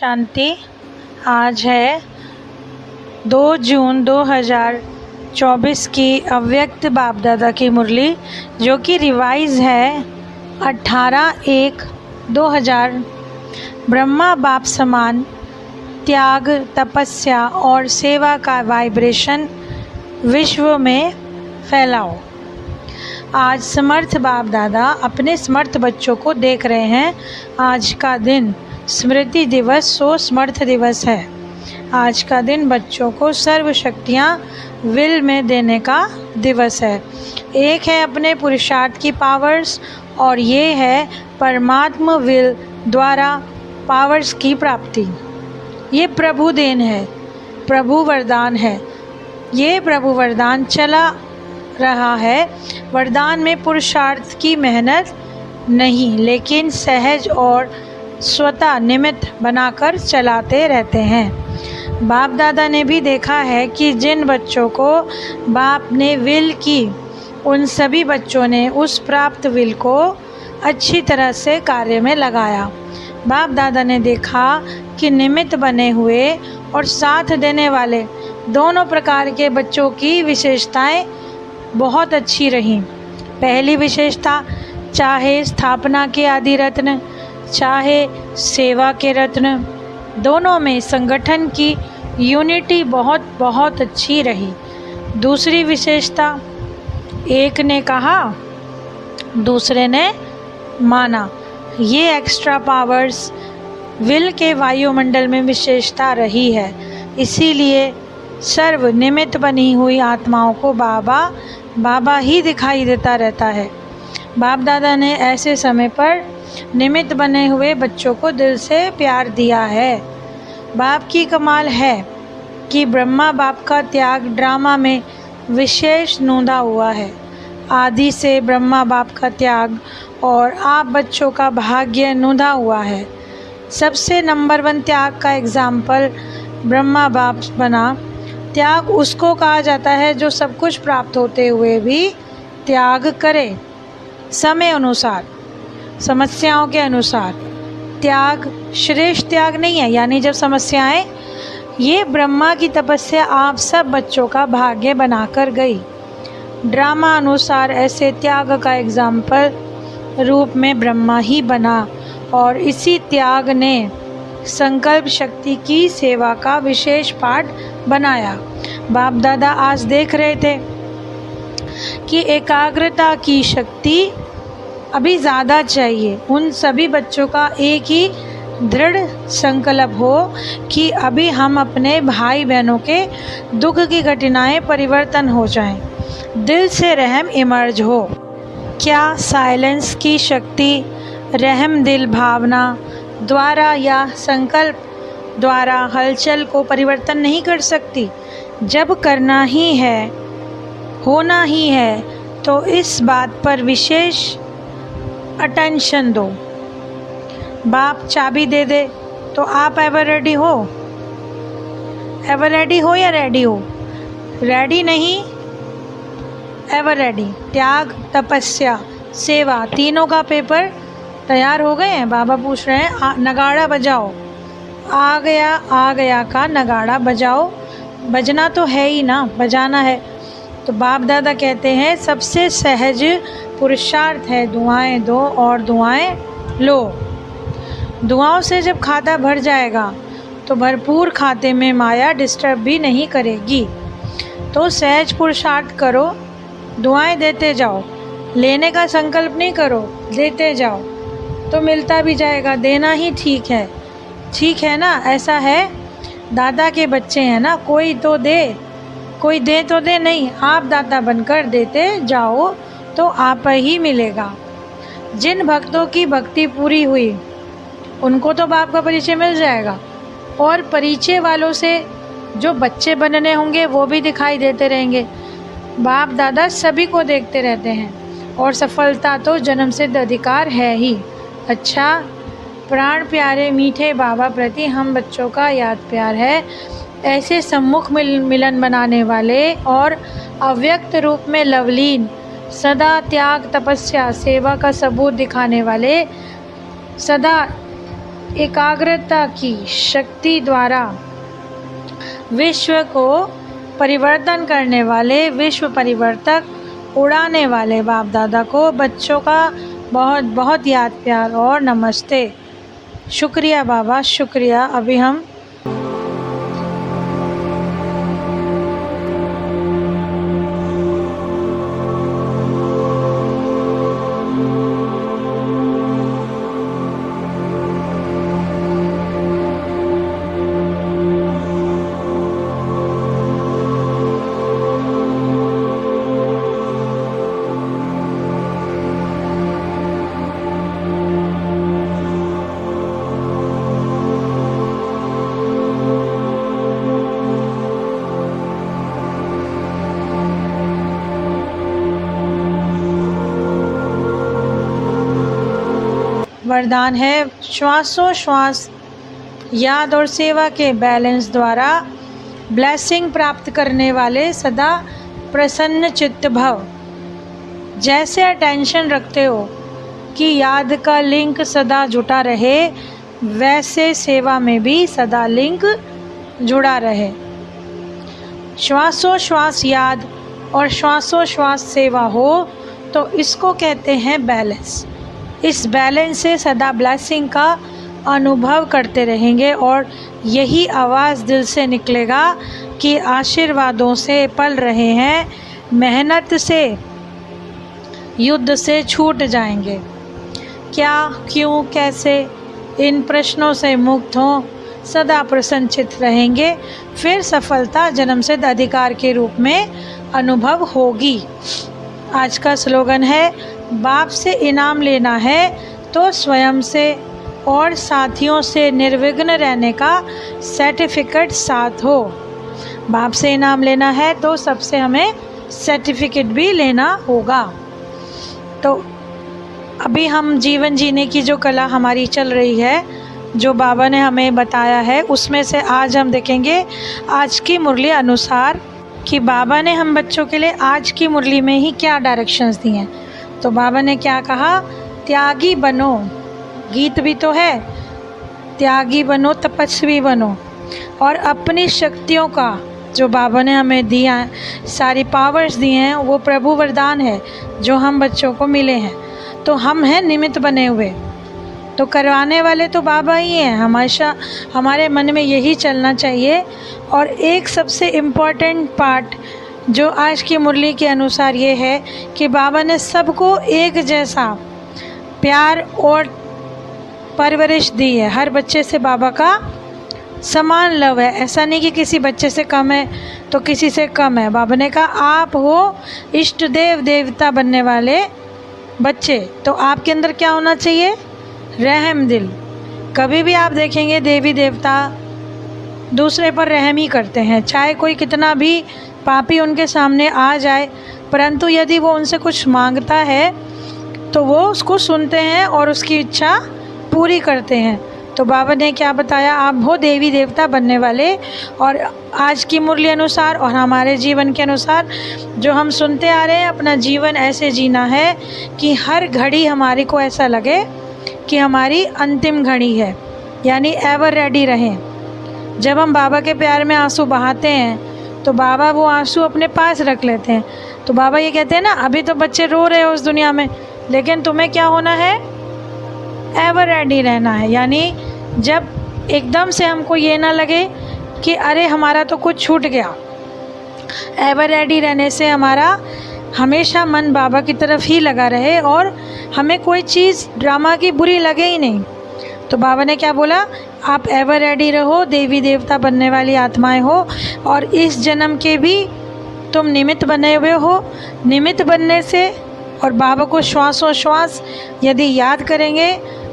शांति। आज है 2 जून 2024 की अव्यक्त बाप दादा की मुरली, जो कि रिवाइज है 18/1/2000। ब्रह्मा बाप समान त्याग, तपस्या और सेवा का वाइब्रेशन विश्व में फैलाओ। आज समर्थ बाप दादा अपने समर्थ बच्चों को देख रहे हैं। आज का दिन स्मृति दिवस सो समर्थ दिवस है। आज का दिन बच्चों को सर्व शक्तियाँ विल में देने का दिवस है। एक है अपने पुरुषार्थ की पावर्स और ये है परमात्मा विल द्वारा पावर्स की प्राप्ति। ये प्रभु देन है, प्रभु वरदान है। ये प्रभु वरदान चला रहा है। वरदान में पुरुषार्थ की मेहनत नहीं, लेकिन सहज और स्वतः निमित्त बनाकर चलाते रहते हैं। बाप दादा ने भी देखा है कि जिन बच्चों को बाप ने विल की, उन सभी बच्चों ने उस प्राप्त विल को अच्छी तरह से कार्य में लगाया। बाप दादा ने देखा कि निमित्त बने हुए और साथ देने वाले दोनों प्रकार के बच्चों की विशेषताएं बहुत अच्छी रहीं। पहली विशेषता, चाहे स्थापना के आदि रत्न, चाहे सेवा के रत्न, दोनों में संगठन की यूनिटी बहुत बहुत अच्छी रही। दूसरी विशेषता, एक ने कहा दूसरे ने माना। ये एक्स्ट्रा पावर्स विल के वायुमंडल में विशेषता रही है। इसीलिए सर्व निमित्त बनी हुई आत्माओं को बाबा ही दिखाई देता रहता है। बाप दादा ने ऐसे समय पर निमित्त बने हुए बच्चों को दिल से प्यार दिया है। बाप की कमाल है कि ब्रह्मा बाप का त्याग ड्रामा में विशेष नोंदा हुआ है। आदि से ब्रह्मा बाप का त्याग और आप बच्चों का भाग्य नोंदा हुआ है। सबसे नंबर 1 त्याग का एग्जाम्पल ब्रह्मा बाप बना। त्याग उसको कहा जाता है जो सब कुछ प्राप्त होते हुए भी त्याग करे, समय अनुसार, समस्याओं के अनुसार। त्याग श्रेष्ठ त्याग नहीं है, यानी जब समस्याएं, ये ब्रह्मा की तपस्या आप सब बच्चों का भाग्य बनाकर गई। ड्रामा अनुसार ऐसे त्याग का एग्जाम्पल रूप में ब्रह्मा ही बना और इसी त्याग ने संकल्प शक्ति की सेवा का विशेष पाठ बनाया। बाप दादा आज देख रहे थे कि एकाग्रता की शक्ति अभी ज़्यादा चाहिए। उन सभी बच्चों का एक ही दृढ़ संकल्प हो कि अभी हम अपने भाई बहनों के दुख की घटनाएं परिवर्तन हो जाएं, दिल से रहम इमर्ज हो। क्या साइलेंस की शक्ति रहम दिल भावना द्वारा या संकल्प द्वारा हलचल को परिवर्तन नहीं कर सकती? जब करना ही है, होना ही है, तो इस बात पर विशेष अटेंशन दो। बाप चाबी दे दे तो आप एवर रेडी हो? एवर रेडी हो या रेडी हो? रेडी नहीं, एवर रेडी। त्याग, तपस्या, सेवा, तीनों का पेपर तैयार हो गए हैं। बाबा पूछ रहे हैं नगाड़ा बजाओ। आ गया का नगाड़ा बजाओ। बजना तो है ही ना, बजाना है। तो बाप दादा कहते हैं सबसे सहज पुरुषार्थ है दुआएं दो और दुआएं लो। दुआओं से जब खाता भर जाएगा तो भरपूर खाते में माया डिस्टर्ब भी नहीं करेगी। तो सहज पुरुषार्थ करो, दुआएं देते जाओ। लेने का संकल्प नहीं करो, देते जाओ तो मिलता भी जाएगा। देना ही ठीक है, ठीक है ना? ऐसा है, दादा के बच्चे हैं ना, कोई तो दे, कोई दे तो दे नहीं, आप दाता बनकर देते जाओ तो आप ही मिलेगा। जिन भक्तों की भक्ति पूरी हुई उनको तो बाप का परिचय मिल जाएगा, और परिचय वालों से जो बच्चे बनने होंगे वो भी दिखाई देते रहेंगे। बाप दादा सभी को देखते रहते हैं और सफलता तो जन्म सिद्ध अधिकार है ही। अच्छा, प्राण प्यारे मीठे बाबा प्रति हम बच्चों का याद प्यार है। ऐसे सम्मुख मिलन बनाने वाले और अव्यक्त रूप में लवलीन, सदा त्याग, तपस्या, सेवा का सबूत दिखाने वाले, सदा एकाग्रता की शक्ति द्वारा विश्व को परिवर्तन करने वाले विश्व परिवर्तक उड़ाने वाले बाप दादा को बच्चों का बहुत बहुत याद प्यार और नमस्ते। शुक्रिया बाबा, शुक्रिया। अभी हम वरदान है श्वासोश्वास याद और सेवा के बैलेंस द्वारा ब्लेसिंग प्राप्त करने वाले सदा प्रसन्न चित्त भव। जैसे अटेंशन रखते हो कि याद का लिंक सदा जुटा रहे, वैसे सेवा में भी सदा लिंक जुड़ा रहे। श्वासोश्वास याद और श्वासोश्वास सेवा हो तो इसको कहते हैं बैलेंस। इस बैलेंस से सदा ब्लेसिंग का अनुभव करते रहेंगे और यही आवाज़ दिल से निकलेगा कि आशीर्वादों से पल रहे हैं, मेहनत से युद्ध से छूट जाएंगे। क्या, क्यों, कैसे, इन प्रश्नों से मुक्त हों, सदा प्रसन्नचित्त रहेंगे, फिर सफलता जन्मसिद्ध अधिकार के रूप में अनुभव होगी। आज का स्लोगन है, बाप से इनाम लेना है तो स्वयं से और साथियों से निर्विघ्न रहने का सर्टिफिकेट साथ हो। बाप से इनाम लेना है तो सबसे हमें सर्टिफिकेट भी लेना होगा। तो अभी हम जीवन जीने की जो कला हमारी चल रही है, जो बाबा ने हमें बताया है, उसमें से आज हम देखेंगे आज की मुरली अनुसार कि बाबा ने हम बच्चों के लिए आज की मुरली में ही क्या डायरेक्शंस दिए हैं। तो बाबा ने क्या कहा, त्यागी बनो, गीत भी तो है, त्यागी बनो, तपस्वी बनो, और अपनी शक्तियों का जो बाबा ने हमें दिया है, सारी पावर्स दिए हैं, वो प्रभु वरदान है जो हम बच्चों को मिले हैं। तो हम हैं निमित्त बने हुए, तो करवाने वाले तो बाबा ही हैं। हमेशा हमारे मन में यही चलना चाहिए। और एक सबसे इम्पॉर्टेंट पार्ट जो आज की मुरली के अनुसार ये है कि बाबा ने सबको एक जैसा प्यार और परवरिश दी है। हर बच्चे से बाबा का समान लव है। ऐसा नहीं कि किसी बच्चे से कम है तो किसी से कम है। बाबा ने कहा आप हो इष्ट देव देवता बनने वाले बच्चे, तो आपके अंदर क्या होना चाहिए, रहम दिल। कभी भी आप देखेंगे देवी देवता दूसरे पर रहम ही करते हैं, चाहे कोई कितना भी पापी उनके सामने आ जाए, परंतु यदि वो उनसे कुछ मांगता है तो वो उसको सुनते हैं और उसकी इच्छा पूरी करते हैं। तो बाबा ने क्या बताया, आप हो देवी देवता बनने वाले। और आज की मुरली अनुसार और हमारे जीवन के अनुसार जो हम सुनते आ रहे हैं, अपना जीवन ऐसे जीना है कि हर घड़ी हमारी को ऐसा लगे कि हमारी अंतिम घड़ी है, यानी एवर रेडी रहें। जब हम बाबा के प्यार में आंसू बहाते हैं तो बाबा वो आंसू अपने पास रख लेते हैं। तो बाबा ये कहते हैं ना, अभी तो बच्चे रो रहे हो उस दुनिया में, लेकिन तुम्हें क्या होना है, एवर रेडी रहना है। यानी जब एकदम से हमको ये ना लगे कि अरे हमारा तो कुछ छूट गया, एवर रेडी रहने से हमारा हमेशा मन बाबा की तरफ ही लगा रहे और हमें कोई चीज़ ड्रामा की बुरी लगे ही नहीं। तो बाबा ने क्या बोला, आप एवर रेडी रहो, देवी देवता बनने वाली आत्माएं हो, और इस जन्म के भी तुम निमित्त बने हुए हो। निमित्त बनने से और बाबा को श्वासोश्वास यदि याद करेंगे,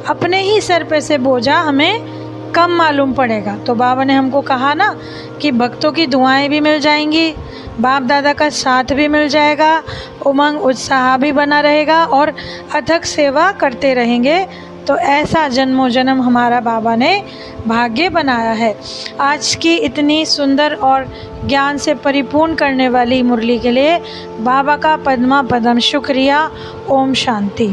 अपने ही सर पे से बोझा हमें कम मालूम पड़ेगा। तो बाबा ने हमको कहा ना कि भक्तों की दुआएं भी मिल जाएंगी, बाप दादा का साथ भी मिल जाएगा, उमंग उत्साह भी बना रहेगा और अथक सेवा करते रहेंगे। तो ऐसा जन्मों जन्म हमारा बाबा ने भाग्य बनाया है। आज की इतनी सुंदर और ज्ञान से परिपूर्ण करने वाली मुरली के लिए बाबा का पद्मा पदम शुक्रिया। ओम शांति।